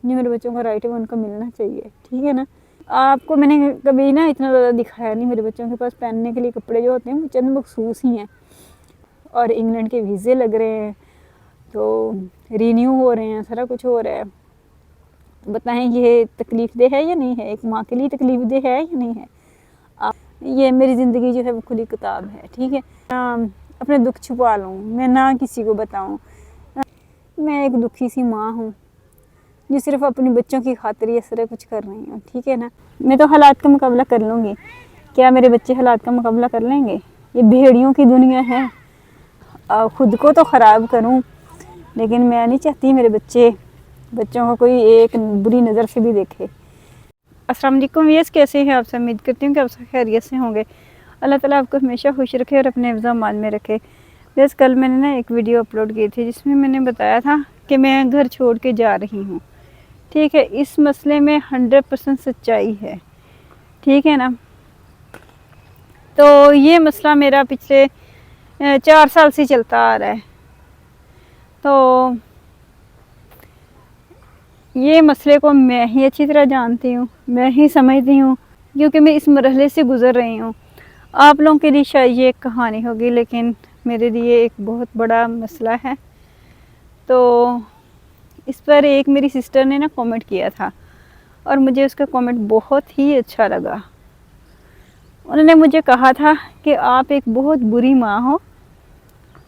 जो मेरे बच्चों का राइट है वो उनको मिलना चाहिए, ठीक है ना। आपको मैंने कभी ना इतना ज़्यादा दिखाया नहीं, मेरे बच्चों के पास पहनने के लिए कपड़े जो होते हैं वो चंद मखसूस ही हैं। और इंग्लैंड के वीज़े लग रहे हैं, तो रीन्यू हो रहे हैं, सारा कुछ हो रहा है। बताएं ये तकलीफ़ दे है या नहीं है, एक माँ के लिए तकलीफ़ दे है या नहीं है। ये मेरी ज़िंदगी जो है वो खुली किताब है, ठीक है। अपने दुख छुपा लूँ, मैं ना किसी को बताऊँ। मैं एक दुखी सी माँ हूँ जो सिर्फ अपने बच्चों की खातिर ये सारा कुछ कर रही हूँ, ठीक है ना। मैं तो हालात का मुकाबला कर लूँगी, क्या मेरे बच्चे हालात का मुकाबला कर लेंगे? ये भेड़ियों की दुनिया है। खुद को तो ख़राब करूँ, लेकिन मैं नहीं चाहती मेरे बच्चों को कोई एक बुरी नज़र से भी देखे। अस्सलाम वालेकुम व्यूअर्स, कैसे हैं आप सब? उम्मीद करती हूँ कि आप सब खैरियत से होंगे। अल्लाह ताला आपको हमेशा खुश रखे और अपने हिफ्ज़ अमान में रखे। बस कल मैंने ना एक वीडियो अपलोड की थी जिसमें मैंने बताया था कि मैं घर छोड़ के जा रही हूँ, ठीक है। इस मसले में 100% सच्चाई है, ठीक है ना। तो ये मसला मेरा पिछले 4 साल से चलता आ रहा है। तो ये मसले को मैं ही अच्छी तरह जानती हूँ, मैं ही समझती हूँ, क्योंकि मैं इस मरहले से गुज़र रही हूँ। आप लोगों के लिए शायद ये एक कहानी होगी, लेकिन मेरे लिए एक बहुत बड़ा मसला है। तो इस पर एक मेरी सिस्टर ने ना कमेंट किया था और मुझे उसका कमेंट बहुत ही अच्छा लगा। उन्होंने मुझे कहा था कि आप एक बहुत बुरी माँ हो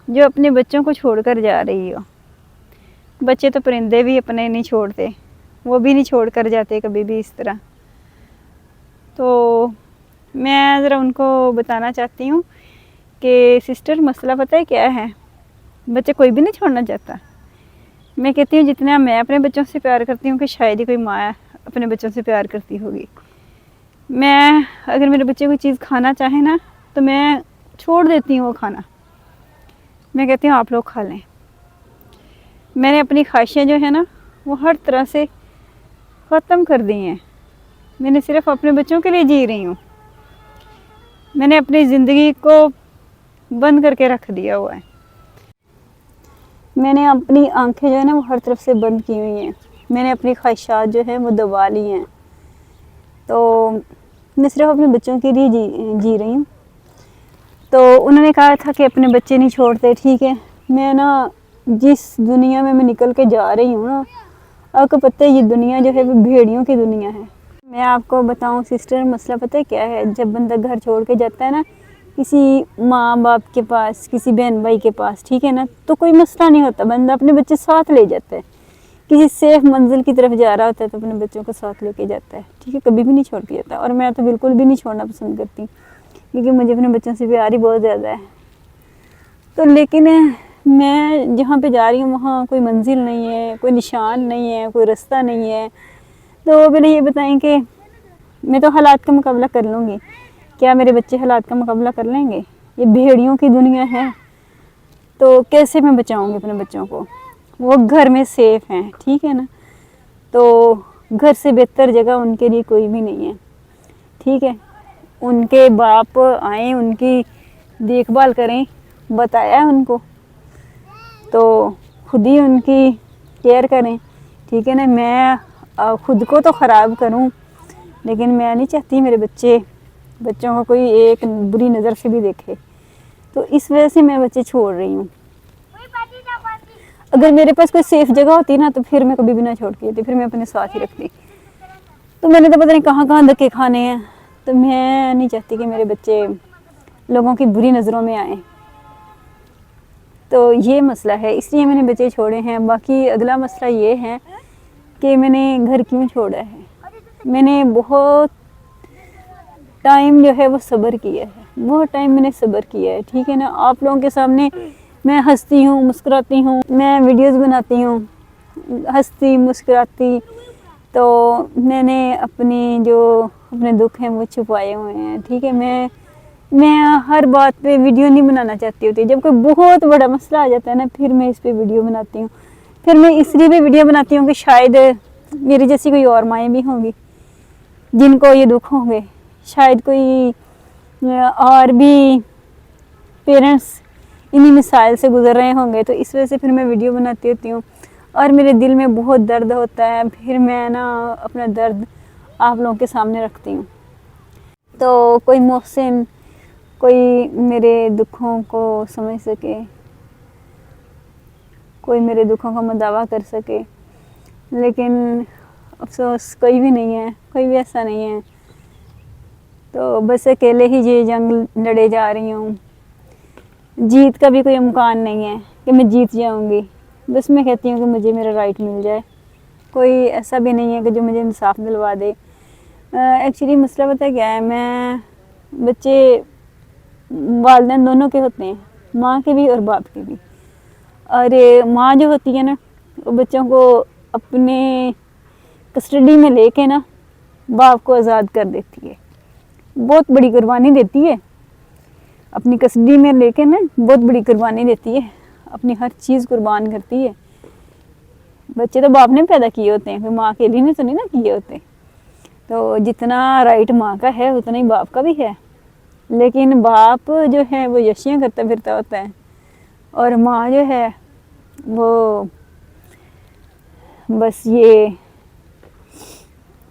जो अपने बच्चों को छोड़कर जा रही हो। बच्चे तो परिंदे भी अपने नहीं छोड़ते, वो भी नहीं छोड़ कर जाते कभी भी इस तरह। तो मैं ज़रा उनको बताना चाहती हूँ कि सिस्टर मसला पता है क्या है, बच्चे कोई भी नहीं छोड़ना चाहता। मैं कहती हूँ जितना मैं अपने बच्चों से प्यार करती हूँ कि शायद ही कोई माँ अपने बच्चों से प्यार करती होगी। मैं अगर मेरे बच्चे कोई चीज़ खाना चाहे ना तो मैं छोड़ देती हूँ वो खाना, मैं कहती हूँ आप लोग खा लें। मैंने अपनी ख्वाहिशें जो है ना वो हर तरह से ख़त्म कर दी हैं। मैंने सिर्फ अपने बच्चों के लिए जी रही हूँ। मैंने अपनी ज़िंदगी को बंद करके रख दिया हुआ है। मैंने अपनी आंखें जो है ना वो हर तरफ से बंद की हुई हैं। मैंने अपनी ख्वाहिशात जो है वो दबा ली हैं। तो मैं सिर्फ अपने बच्चों के लिए जी रही हूँ। तो उन्होंने कहा था कि अपने बच्चे नहीं छोड़ते, ठीक है। मैं ना जिस दुनिया में मैं निकल के जा रही हूँ ना, आपको पता है ये दुनिया जो है वो भेड़ियों की दुनिया है। मैं आपको बताऊँ सिस्टर, मसला पता है क्या है, जब बंदा घर छोड़ के जाता है ना किसी माँ बाप के पास, किसी बहन भाई के पास, ठीक है ना, तो कोई मसला नहीं होता, बंदा अपने बच्चे साथ ले जाता है। किसी सेफ मंजिल की तरफ जा रहा होता है तो अपने बच्चों को साथ लेके जाता है, ठीक है, कभी भी नहीं छोड़ के जाता। और मैं तो बिल्कुल भी नहीं छोड़ना पसंद करती, क्योंकि मुझे अपने बच्चों से प्यार ही बहुत ज़्यादा है। तो लेकिन मैं जहाँ पे जा रही हूँ वहाँ कोई मंजिल नहीं है, कोई निशान नहीं है, कोई रास्ता नहीं है। तो पहले ये बताएं कि मैं तो हालात का मुकाबला कर लूँगी, क्या मेरे बच्चे हालात का मुकाबला कर लेंगे? ये भेड़ियों की दुनिया है, तो कैसे मैं बचाऊँगी अपने बच्चों को? वो घर में सेफ़ हैं, ठीक है ना। तो घर से बेहतर जगह उनके लिए कोई भी नहीं है, ठीक है। उनके बाप आएँ, उनकी देखभाल करें, बताया है उनको, तो खुद ही उनकी केयर करें, ठीक है ना। मैं खुद को तो ख़राब करूं, लेकिन मैं नहीं चाहती मेरे बच्चों को कोई एक बुरी नज़र से भी देखे। तो इस वजह से मैं बच्चे छोड़ रही हूँ। अगर मेरे पास कोई सेफ़ जगह होती ना तो फिर मैं कभी भी ना छोड़ के जाती, फिर मैं अपने साथ ही रखती। तो मैंने तो पता नहीं कहाँ कहाँ धक्के खाने हैं। तो मैं नहीं चाहती कि मेरे बच्चे लोगों की बुरी नज़रों में आएँ। तो ये मसला है, इसलिए मैंने बच्चे छोड़े हैं। बाकी अगला मसला ये है कि मैंने घर क्यों छोड़ा है। मैंने बहुत टाइम जो है वो सब्र किया है, बहुत टाइम मैंने सब्र किया है, ठीक है ना। आप लोगों के सामने मैं हंसती हूँ, मुस्कुराती हूँ, मैं वीडियोस बनाती हूँ हंसती मुस्कुराती। तो मैंने अपने दुख हैं वो छुपाए हुए हैं, ठीक है। मैं हर बात पे वीडियो नहीं बनाना चाहती होती। जब कोई बहुत बड़ा मसला आ जाता है ना फिर मैं इस पे वीडियो बनाती हूँ। फिर मैं इसलिए भी वीडियो बनाती हूँ कि शायद मेरी जैसी कोई और माएँ भी होंगी जिनको ये दुख होंगे, शायद कोई और भी पेरेंट्स इन्हीं मिसाइल से गुजर रहे होंगे। तो इस वजह से फिर मैं वीडियो बनाती होती हूँ। और मेरे दिल में बहुत दर्द होता है, फिर मैं ना अपना दर्द आप लोगों के सामने रखती हूँ। तो कोई मोहसिन, कोई मेरे दुखों को समझ सके, कोई मेरे दुखों का मुदावा कर सके, लेकिन अफसोस कोई भी नहीं है, कोई भी ऐसा नहीं है। तो बस अकेले ही ये जंग लड़े जा रही हूँ। जीत का भी कोई इम्कान नहीं है कि मैं जीत जाऊँगी। बस मैं कहती हूँ कि मुझे मेरा राइट मिल जाए। कोई ऐसा भी नहीं है कि जो मुझे इंसाफ दिलवा दे। एक्चुअली मसला पता क्या है, मैं बच्चे वालिदैन दोनों के होते हैं, माँ के भी और बाप के भी। और माँ जो होती है ना, वो बच्चों को अपने कस्टडी में लेके ना बाप को आज़ाद कर देती है। बहुत बड़ी कुर्बानी देती है, अपनी कस्टडी में लेके ना बहुत बड़ी कुर्बानी देती है, अपनी हर चीज़ कुर्बान करती है। बच्चे तो बाप ने पैदा किए होते हैं, फिर माँ के लिए तो नहीं ना किए होते। तो जितना राइट माँ का है उतना ही बाप का भी है, लेकिन बाप जो है वो यशियाँ करता फिरता होता है, और माँ जो है वो बस ये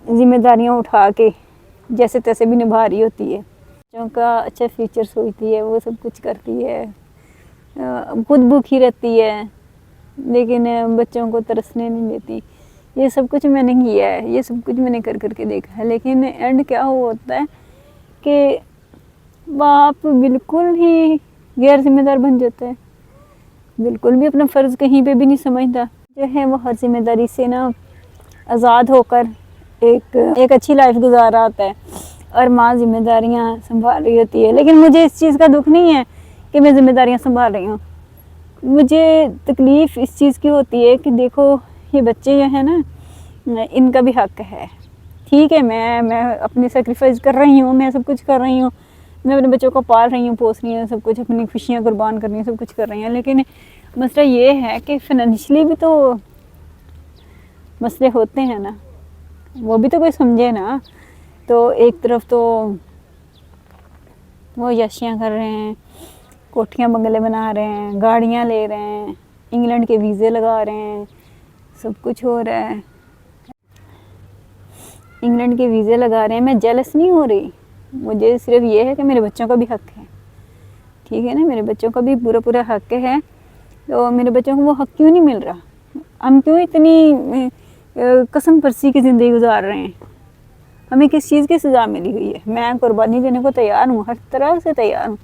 जिम्मेदारियाँ उठा के जैसे तैसे भी निभा रही होती है। बच्चों का अच्छा फ्यूचर सोचती है, वो सब कुछ करती है, खुद भूखी रहती है, लेकिन बच्चों को तरसने नहीं देती। ये सब कुछ मैंने किया है, ये सब कुछ मैंने कर करके देखा है, लेकिन एंड क्या होता है कि बाप बिल्कुल ही गैर जिम्मेदार बन जाता है, बिल्कुल भी अपना फ़र्ज़ कहीं पे भी नहीं समझता। जो है वो हर जिम्मेदारी से ना आज़ाद होकर एक अच्छी लाइफ गुजार रहा होता है, और माँ जिम्मेदारियाँ संभाल रही होती है। लेकिन मुझे इस चीज़ का दुख नहीं है कि मैं जिम्मेदारियाँ संभाल रही हूँ। मुझे तकलीफ़ इस चीज़ की होती है कि देखो ये बच्चे जो है ना, इनका भी हक़ है। ठीक है, मैं अपनी सेक्रीफाइस कर रही हूँ, मैं सब कुछ कर रही हूँ, मैं अपने बच्चों को पाल रही हूँ, पोस रही हूँ, सब कुछ अपनी खुशियाँ कुर्बान कर रही हूँ, सब कुछ कर रही हूँ। लेकिन मसला ये है कि फाइनेंशियली भी तो मसले होते हैं ना, वो भी तो कोई समझे ना। तो एक तरफ तो वो यशियाँ कर रहे हैं, कोठियाँ बंगले बना रहे हैं, गाड़ियाँ ले रहे हैं, इंग्लैंड के वीज़े लगा रहे हैं, सब कुछ हो रहा है, इंग्लैंड के वीज़े लगा रहे हैं। मैं जेलस नहीं हो रही, मुझे सिर्फ ये है कि मेरे बच्चों का भी हक़ है, ठीक है ना, मेरे बच्चों का भी पूरा पूरा हक़ है। तो मेरे बच्चों को वो हक़ क्यों नहीं मिल रहा? हम क्यों इतनी कसम परसी की ज़िंदगी गुजार रहे हैं? हमें किस चीज़ की सज़ा मिली हुई है? मैं कुर्बानी देने को तैयार हूँ, हर तरह से तैयार हूँ।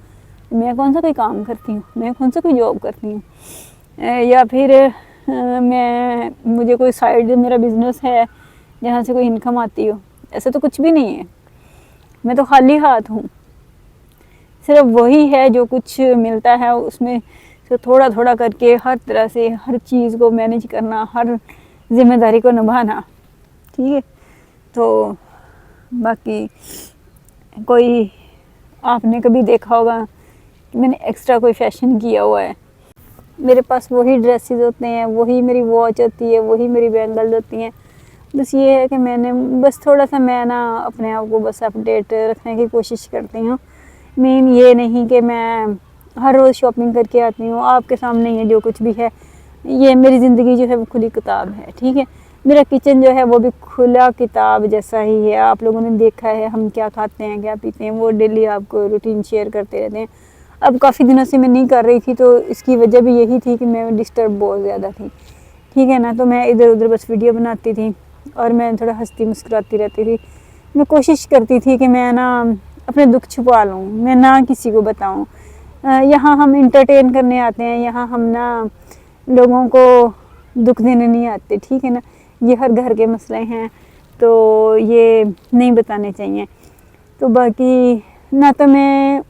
मैं कौन सा कोई काम करती हूँ, मैं कौन सा कोई जॉब करती हूँ, या फिर मुझे कोई साइड मेरा बिज़नेस है जहाँ से कोई इनकम आती हो? ऐसा तो कुछ भी नहीं है। मैं तो खाली हाथ हूँ। सिर्फ वही है जो कुछ मिलता है उसमें से थोड़ा थोड़ा करके हर तरह से हर चीज़ को मैनेज करना, हर जिम्मेदारी को निभाना, ठीक है। तो बाकी कोई आपने कभी देखा होगा कि मैंने एक्स्ट्रा कोई फैशन किया हुआ है? मेरे पास वही ड्रेसेस होते हैं, वही मेरी वॉच होती है, वही मेरी बैंगल्स होती हैं। बस ये है कि मैंने बस थोड़ा सा मैं ना अपने आप को बस अपडेट रखने की कोशिश करती हूँ। मेन ये नहीं कि मैं हर रोज़ शॉपिंग करके आती हूँ। आपके सामने ही है जो कुछ भी है, ये मेरी ज़िंदगी जो है वो खुली किताब है, ठीक है। मेरा किचन जो है वो भी खुला किताब जैसा ही है। आप लोगों ने देखा है हम क्या खाते हैं, क्या पीते हैं, वो डेली आपको रूटीन शेयर करते रहते हैं। अब काफ़ी दिनों से मैं नहीं कर रही थी, तो इसकी वजह भी यही थी कि मैं डिस्टर्ब बहुत ज़्यादा थी, ठीक है ना। तो मैं इधर उधर बस वीडियो बनाती थी और मैं थोड़ा हंसती मुस्कुराती रहती थी। मैं कोशिश करती थी कि मैं ना अपने दुख छुपा लूँ, मैं ना किसी को बताऊँ। यहाँ हम इंटरटेन करने आते हैं, यहाँ हम ना लोगों को दुख देने नहीं आते, ठीक है ना। ये हर घर के मसले हैं, तो ये नहीं बताने चाहिए। तो बाकी ना तो मैं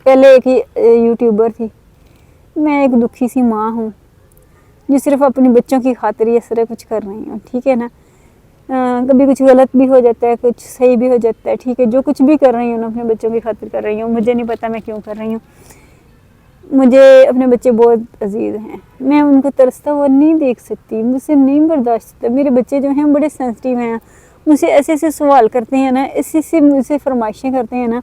पहले एक ही यूट्यूबर थी, मैं एक दुखी सी माँ हूँ जो सिर्फ अपने बच्चों की खातिर ये सारा कुछ कर रही हूँ, ठीक है ना। कभी कुछ गलत भी हो जाता है, कुछ सही भी हो जाता है, ठीक है। जो कुछ भी कर रही हूँ ना अपने बच्चों की खातिर कर रही हूँ। मुझे नहीं पता मैं क्यों कर रही हूँ। मुझे अपने बच्चे बहुत अजीज़ हैं, मैं उनको तरसता हुआ नहीं देख सकती, मुझसे नहीं बर्दाश्त होता। मेरे बच्चे जो हैं बड़े सेंसिटिव हैं, मुझसे ऐसे ऐसे सवाल करते हैं ना, ऐसे ऐसे मुझसे फरमाइशें करते हैं ना,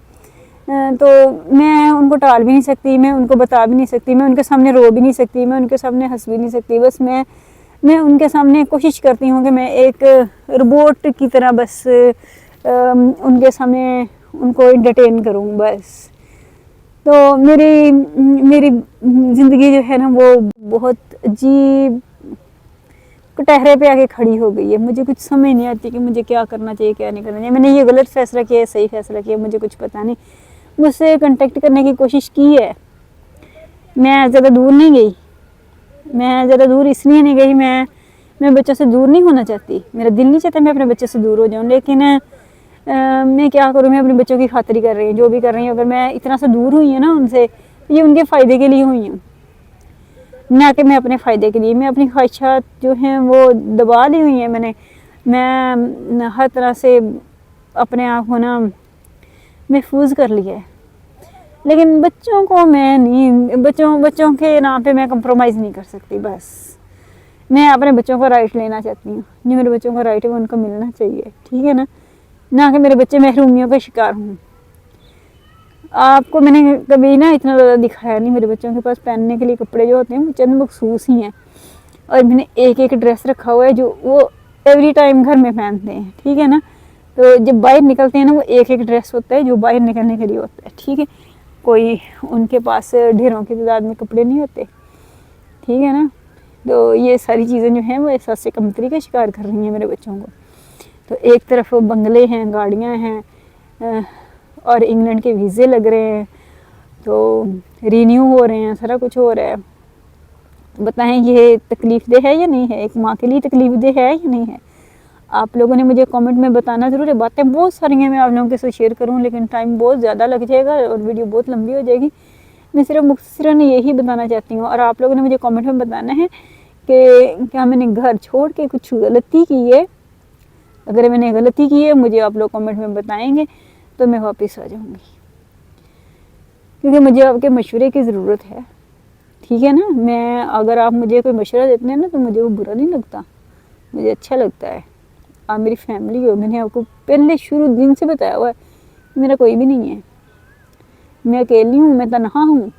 तो मैं उनको टाल भी नहीं सकती, मैं उनको बता भी नहीं सकती, मैं उनके सामने रो भी नहीं सकती, मैं उनके सामने हंस भी नहीं सकती। बस मैं उनके सामने कोशिश करती हूँ कि मैं एक रोबोट की तरह बस उनके सामने उनको एंटरटेन करूँ बस। तो मेरी मेरी ज़िंदगी जो है ना वो बहुत अजीब कटहरे पे आके खड़ी हो गई है। मुझे कुछ समझ नहीं आती कि मुझे क्या करना चाहिए, क्या नहीं करना चाहिए। मैंने ये गलत फ़ैसला किया है, सही फ़ैसला किया, मुझे कुछ पता नहीं। मुझसे कांटेक्ट करने की कोशिश की है, मैं ज़्यादा दूर नहीं गई। मैं ज़्यादा दूर इसलिए नहीं गई, मैं बच्चों से दूर नहीं होना चाहती। मेरा दिल नहीं चाहता मैं अपने बच्चे से दूर हो जाऊँ, लेकिन मैं क्या करूँ, मैं अपने बच्चों की खातिर कर रही हूँ, जो भी कर रही हूँ। अगर मैं इतना सा दूर हुई हूँ ना उनसे, ये उनके फ़ायदे के लिए हुई हूँ, ना कि मैं अपने फ़ायदे के लिए। मैं अपनी ख्वाहिशात जो हैं वो दबा ली हुई हैं मैंने। मैं हर तरह से अपने आप को ना महफूज कर लिया है, लेकिन बच्चों को मैं नहीं, बच्चों के नाम पे मैं कंप्रोमाइज़ नहीं कर सकती। बस मैं अपने बच्चों का राइट लेना चाहती हूँ, जो मेरे बच्चों का राइट है वो उनको मिलना चाहिए, ठीक है ना कि मेरे बच्चे महरूमियों का शिकार हों। आपको मैंने कभी ना इतना ज़्यादा दिखाया नहीं। मेरे बच्चों के पास पहनने के लिए कपड़े जो होते हैं वो चंद मखसूस ही हैं, और मैंने एक एक ड्रेस रखा हुआ है जो वो एवरी टाइम घर में पहनते हैं, ठीक है ना। तो जब बाहर निकलते हैं ना, वो एक एक ड्रेस होता है जो बाहर निकलने के लिए होता है, ठीक है। कोई उनके पास ढेरों की तादाद में कपड़े नहीं होते, ठीक है ना। तो ये सारी चीज़ें जो हैं वो एहसास कमतरी का शिकार कर रही हैं मेरे बच्चों को। तो एक तरफ बंगले हैं, गाड़ियाँ हैं, और इंग्लैंड के वीज़े लग रहे हैं, तो रीन्यू हो रहे हैं, सारा कुछ हो रहा है। तो बताएं ये तकलीफ़ दे है या नहीं है, एक माँ के लिए तकलीफ़ दे है या नहीं है। आप लोगों ने मुझे कमेंट में बताना ज़रूर है। बातें बहुत सारी हैं मैं आप लोगों के साथ शेयर करूँ, लेकिन टाइम बहुत ज़्यादा लग जाएगा और वीडियो बहुत लंबी हो जाएगी। मैं सिर्फ मुख्तसरन यही बताना चाहती हूँ, और आप लोगों ने मुझे कमेंट में बताना है कि क्या मैंने घर छोड़ के कुछ गलती की है। अगर मैंने गलती की है मुझे आप लोग कमेंट में बताएंगे तो मैं वापस आ जाऊँगी, क्योंकि मुझे आपके मशवरे की ज़रूरत है, ठीक है ना। मैं अगर आप मुझे कोई मशवरा देते हैं ना तो मुझे वो बुरा नहीं लगता, मुझे अच्छा लगता है। आप मेरी फैमिली हो, मैंने आपको पहले शुरू दिन से बताया हुआ है, मेरा कोई भी नहीं है, मैं अकेली हूँ, मैं तनहा हूँ,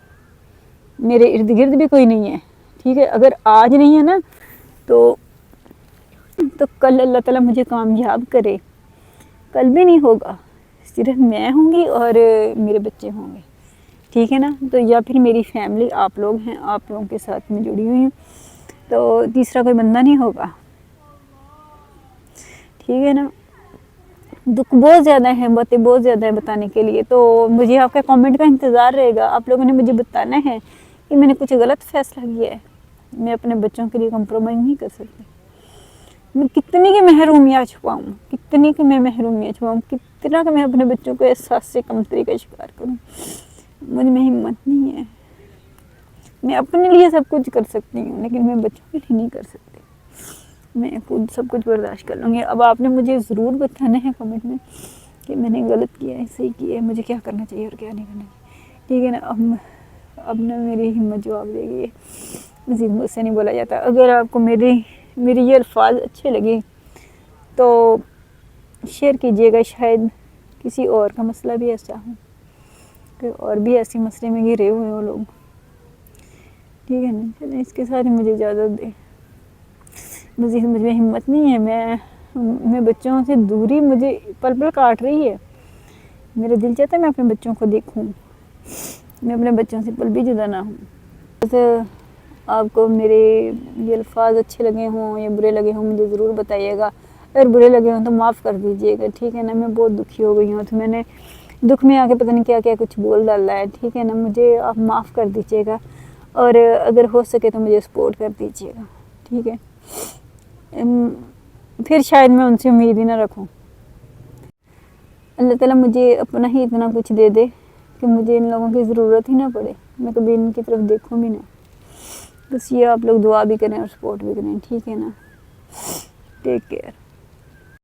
मेरे इर्द गिर्द भी कोई नहीं है, ठीक है। अगर आज नहीं है ना तो कल अल्लाह ताला मुझे कामयाब करे, कल भी नहीं होगा, सिर्फ मैं होंगी और मेरे बच्चे होंगे, ठीक है ना। तो या फिर मेरी फैमिली आप लोग हैं, आप लोगों के साथ मैं जुड़ी हुई हूँ, तो तीसरा कोई बंदा नहीं होगा, ठीक है ना। दुख बहुत ज़्यादा है, बातें बहुत ज़्यादा है बताने के लिए, तो मुझे आपका कमेंट का इंतज़ार रहेगा। आप लोगों ने मुझे बताना है कि मैंने कुछ गलत फ़ैसला किया है। मैं अपने बच्चों के लिए कंप्रोमाइज़ नहीं कर सकती। मैं कितनी की महरूमियाँ छुपाऊँ, कितनी की मैं महरूमियाँ छुपाऊँ, कितना कि मैं अपने बच्चों को एहसास से कमतरी का शिकार करूँ, मुझ में हिम्मत नहीं है। मैं अपने लिए सब कुछ कर सकती हूँ, लेकिन मैं बच्चों के लिए नहीं कर सकती। मैं खुद सब कुछ बर्दाश्त कर लूँगी। अब आपने मुझे ज़रूर बताना है कमेंट में कि मैंने गलत किया है, सही किया है, मुझे क्या करना चाहिए और क्या नहीं करना चाहिए, ठीक है ना। अब ना मेरी हिम्मत जवाब देगी, मज़ीद मुझसे नहीं बोला जाता। अगर आपको मेरे ये अल्फाज अच्छे लगे तो शेयर कीजिएगा, शायद किसी और का मसला भी ऐसा हो, कि और भी ऐसे मसले में घिरे हुए हो लोग, ठीक है ना। चलें, इसके साथ ही मुझे इजाज़त दें, मज़ीद मुझ में हिम्मत नहीं है। मैं बच्चों से दूरी मुझे पल पल काट रही है। मेरा दिल चाहता है मैं अपने बच्चों को देखूं, मैं अपने बच्चों से पल भी जुदा ना हूँ। तो आपको मेरे ये अल्फाज अच्छे लगे हों या बुरे लगे हों मुझे ज़रूर बताइएगा। अगर बुरे लगे हों तो माफ़ कर दीजिएगा, ठीक है ना। मैं बहुत दुखी हो गई हूँ, तो मैंने दुख में आके पता नहीं क्या क्या कुछ बोल डाला है, ठीक है ना। मुझे आप माफ़ कर दीजिएगा, और अगर हो सके तो मुझे सपोर्ट कर दीजिएगा, ठीक है। फिर शायद मैं उनसे उम्मीद ही ना रखूं। अल्लाह ताला मुझे अपना ही इतना कुछ दे दे कि मुझे इन लोगों की ज़रूरत ही ना पड़े, मैं कभी इनकी तरफ देखूं भी ना। बस ये आप लोग दुआ भी करें और सपोर्ट भी करें, ठीक है ना। Take care.